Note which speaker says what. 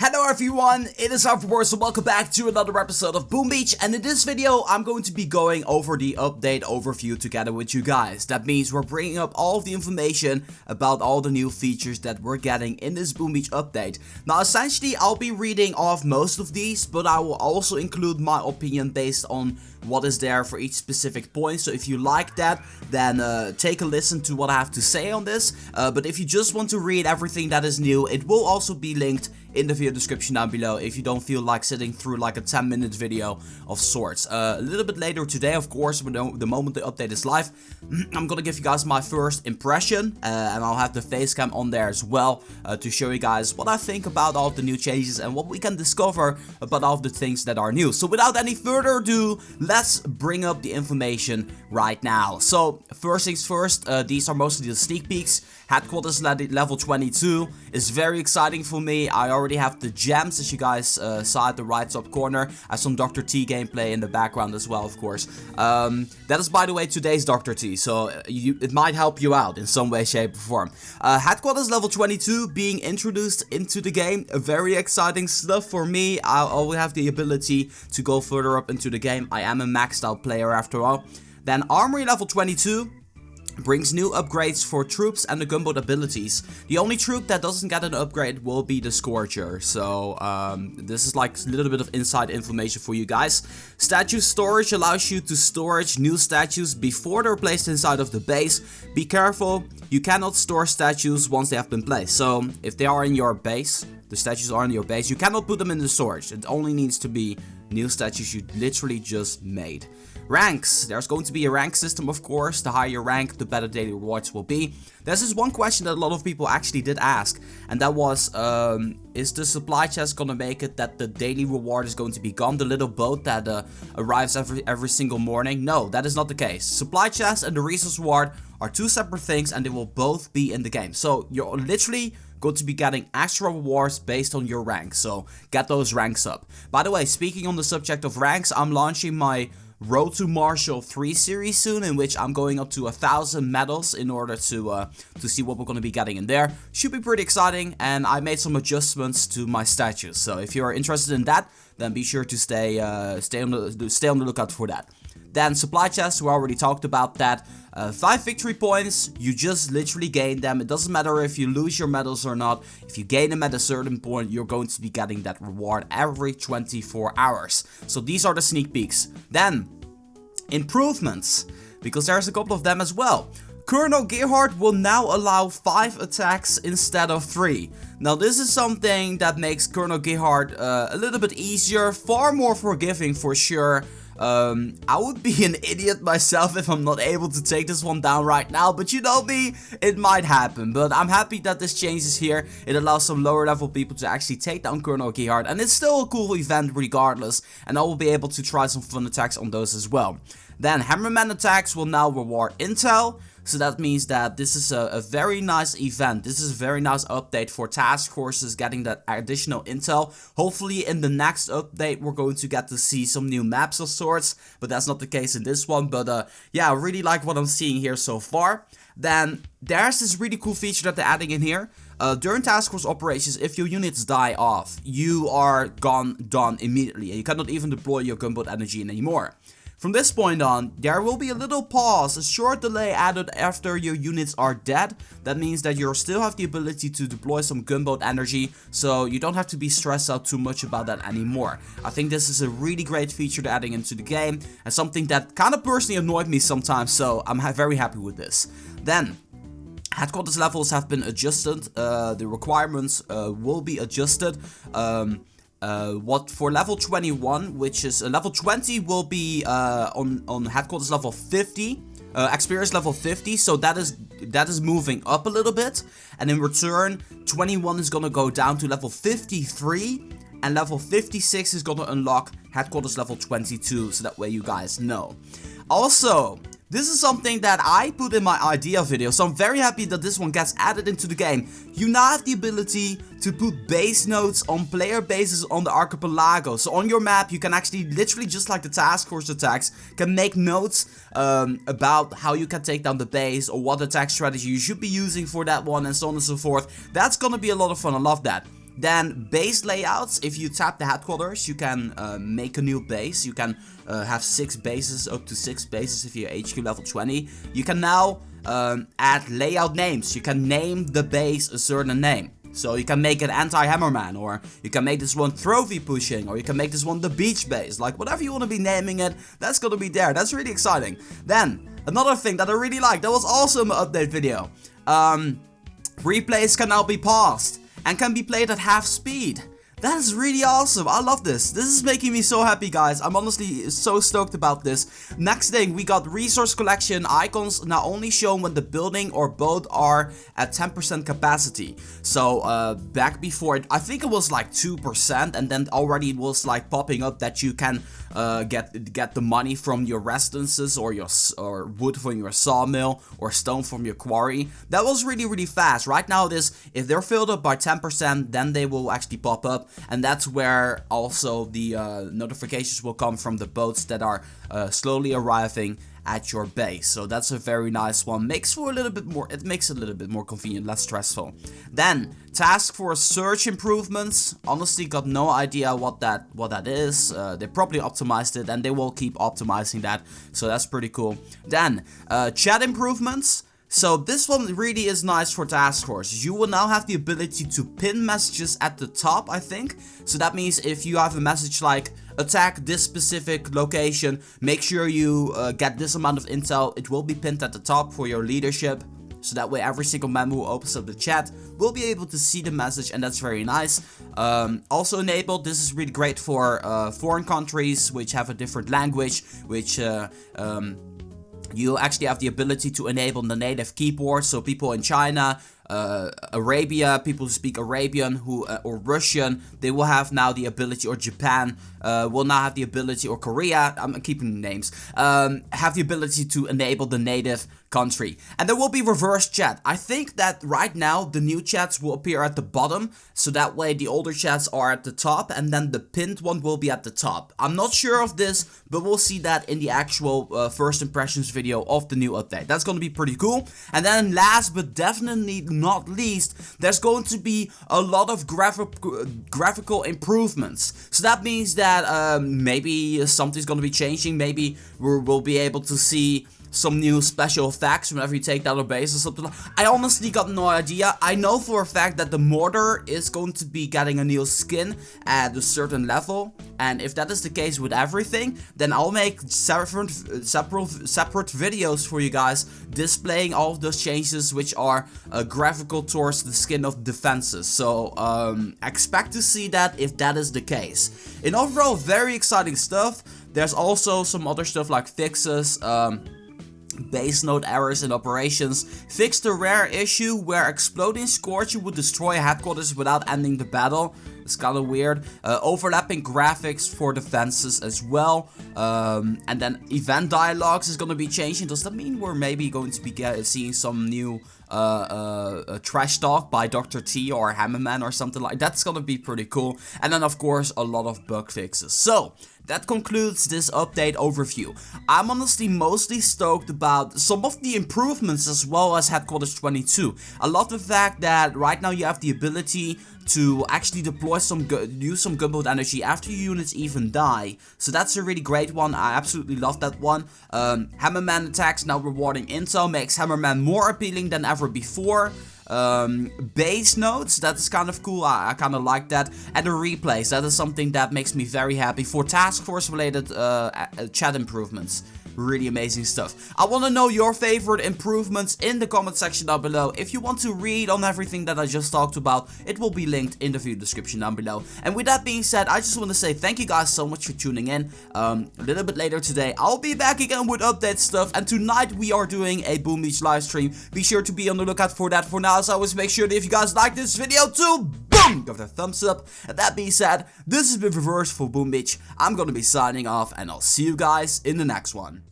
Speaker 1: Hello everyone, it is Armory, and welcome back to another episode of Boom Beach. And in this video, I'm going to be going over the update overview together with you guys. That means we're bringing up all of the information about all the new features that we're getting in this Boom Beach update. Now essentially, I'll be reading off most of these, but I will also include my opinion based on what is there for each specific point. So if you like that, then take a listen to what I have to say on this. But if you just want to read everything that is new, it will also be linked in the video description down below if you don't feel like sitting through like a 10-minute video of sorts. A little bit later today, of course, when the moment the update is live, I'm gonna give you guys my first impression, and I'll have the face cam on there as well to show you guys what I think about all of the new changes and what we can discover about all of the things that are new. So without any further ado, let's bring up the information right now. So first things first, these are mostly the sneak peeks. Headquarters level 22 is very exciting for me. I already have the gems, as you guys saw at the right top corner. I have some Dr. T gameplay in the background as well, of course. That is, by the way, today's Dr. T, so it might help you out in some way, shape, or form. Headquarters level 22 being introduced into the game. Very exciting stuff for me. I will have the ability to go further up into the game. I am a maxed out player after all. Then Armory level 22 brings new upgrades for troops and the gunboat abilities. The only troop that doesn't get an upgrade will be the Scourger. So this is like a little bit of inside information for you guys. Statue storage allows you to storage new statues before they're placed inside of the base. Be careful, you cannot store statues once they have been placed. So if they are in your base, the statues are in your base, you cannot put them in the storage. It only needs to be new statues you literally just made. Ranks. There's going to be a rank system, of course. The higher your rank, the better daily rewards will be. There's this one question that a lot of people actually did ask, and that was, is the supply chest gonna make it that the daily reward is going to be gone? The little boat that arrives every single morning? No, that is not the case. Supply chest and the resource reward are two separate things, and they will both be in the game. So you're literally going to be getting extra rewards based on your rank. So get those ranks up. By the way, speaking on the subject of ranks, I'm launching my Road to Marshall 3 series soon, in which I'm going up to 1,000 medals in order to see what we're going to be getting in there. Should be pretty exciting, and I made some adjustments to my statues. So if you're interested in that, then be sure to stay on the lookout for that. Then supply chests, we already talked about that. 5 victory points, you just literally gain them. It doesn't matter if you lose your medals or not. If you gain them at a certain point, you're going to be getting that reward every 24 hours. So these are the sneak peeks. Then, improvements, because there's a couple of them as well. Colonel Gearheart will now allow 5 attacks instead of 3. Now this is something that makes Colonel Gearheart a little bit easier, far more forgiving for sure. I would be an idiot myself if I'm not able to take this one down right now, but you know me, it might happen. But I'm happy that this change is here. It allows some lower level people to actually take down Colonel Gearheart, and it's still a cool event regardless, and I will be able to try some fun attacks on those as well. Then Hammerman Attacks will now reward intel. So that means that this is a very nice event. This is a very nice update for task forces getting that additional intel. Hopefully in the next update we're going to get to see some new maps of sorts, but that's not the case in this one. But yeah, I really like what I'm seeing here so far. Then there's this really cool feature that they're adding in here. During task force operations, if your units die off, you are done immediately, and you cannot even deploy your gunboat energy anymore. From this point on, there will be a little pause, a short delay added after your units are dead. That means that you still have the ability to deploy some gunboat energy, so you don't have to be stressed out too much about that anymore. I think this is a really great feature they're adding into the game, and something that kind of personally annoyed me sometimes, so I'm very happy with this. Then, headquarters levels have been adjusted, the requirements will be adjusted. What for level 21, which is level 20 will be on headquarters level 50, experience level 50, so that is moving up a little bit, and in return 21 is gonna go down to level 53, and level 56 is gonna unlock headquarters level 22, so that way you guys know. Also, this is something that I put in my idea video, so I'm very happy that this one gets added into the game. You now have the ability to put base notes on player bases on the archipelago. So on your map, you can actually, literally just like the task force attacks, can make notes about how you can take down the base, or what attack strategy you should be using for that one, and so on and so forth. That's gonna be a lot of fun, I love that. Then base layouts, if you tap the headquarters, you can make a new base. You can have 6 bases, up to 6 bases if you're HQ level 20. You can now add layout names. You can name the base a certain name. So you can make it anti-Hammerman, or you can make this one trophy pushing, or you can make this one the beach base. Like whatever you want to be naming it, that's gonna be there. That's really exciting. Then another thing that I really like, that was also an update video. Replays can now be paused and can be played at half speed. That is really awesome. I love this. This is making me so happy, guys. I'm honestly so stoked about this. Next thing, we got resource collection icons now only shown when the building or boat are at 10% capacity. So back before, I think it was like 2%, and then already it was like popping up that you can get the money from your residences, or wood from your sawmill, or stone from your quarry. That was really fast. Right now, if they're filled up by 10%, then they will actually pop up. And that's where also the notifications will come from the boats that are slowly arriving at your base. So that's a very nice one. Makes for a little bit more, it makes it a little bit more convenient, less stressful. Then task for search improvements. Honestly, got no idea what that is. They probably optimized it, and they will keep optimizing that. So that's pretty cool. Then chat improvements. So this one really is nice for task force. You will now have the ability to pin messages at the top, I think. So that means if you have a message like attack this specific location, make sure you get this amount of intel, it will be pinned at the top for your leadership. So that way every single member who opens up the chat will be able to see the message, and that's very nice. Also enabled, this is really great for foreign countries which have a different language, which you actually have the ability to enable the native keyboard, so people in China, Arabia, people who speak Arabian or Russian, they will have now the ability, or Japan will now have the ability, or Korea, I'm keeping names, have the ability to enable the native country. And there will be reverse chat. I think that right now the new chats will appear at the bottom, so that way the older chats are at the top, and then the pinned one will be at the top. I'm not sure of this, but we'll see that in the actual first impressions video of the new update. That's going to be pretty cool. And then last but definitely not least, there's going to be a lot of graphical improvements. So that means that maybe something's going to be changing. Maybe we'll be able to see some new special effects whenever you take down a base or something. I honestly got no idea. I know for a fact that the mortar is going to be getting a new skin at a certain level, and if that is the case with everything, then I'll make separate videos for you guys displaying all of those changes which are graphical towards the skin of defenses. So expect to see that if that is the case. In overall, very exciting stuff. There's also some other stuff like fixes, base node errors in operations, fix the rare issue where exploding Scorcher would destroy headquarters without ending the battle. It's kind of weird. Overlapping graphics for defenses as well. And then event dialogues is going to be changing. Does that mean we're maybe going to be seeing some new trash talk by Dr. T or Hammerman or something like that? That's going to be pretty cool. And then of course a lot of bug fixes. So that concludes this update overview. I'm honestly mostly stoked about some of the improvements as well as Headquarters 22. I love the fact that right now you have the ability to actually deploy use some gunboat energy after your units even die. So that's a really great one. I absolutely love that one. Hammerman Attacks now rewarding intel makes Hammerman more appealing than ever before. Base nodes, that's kind of cool. I kind of like that. And the replays, that is something that makes me very happy. For task force related chat improvements, really amazing stuff. I want to know your favorite improvements in the comment section down below. If you want to read on everything that I just talked about, it will be linked in the video description down below. And with that being said, I just want to say thank you guys so much for tuning in. A little bit later today, I'll be back again with update stuff, and tonight we are doing a Boom Beach live stream. Be sure to be on the lookout for that. For now, as always, make sure that if you guys like this video too, boom, give it a thumbs up. And that being said, this has been Reverse for Boom Beach. I'm gonna be signing off, and I'll see you guys in the next one.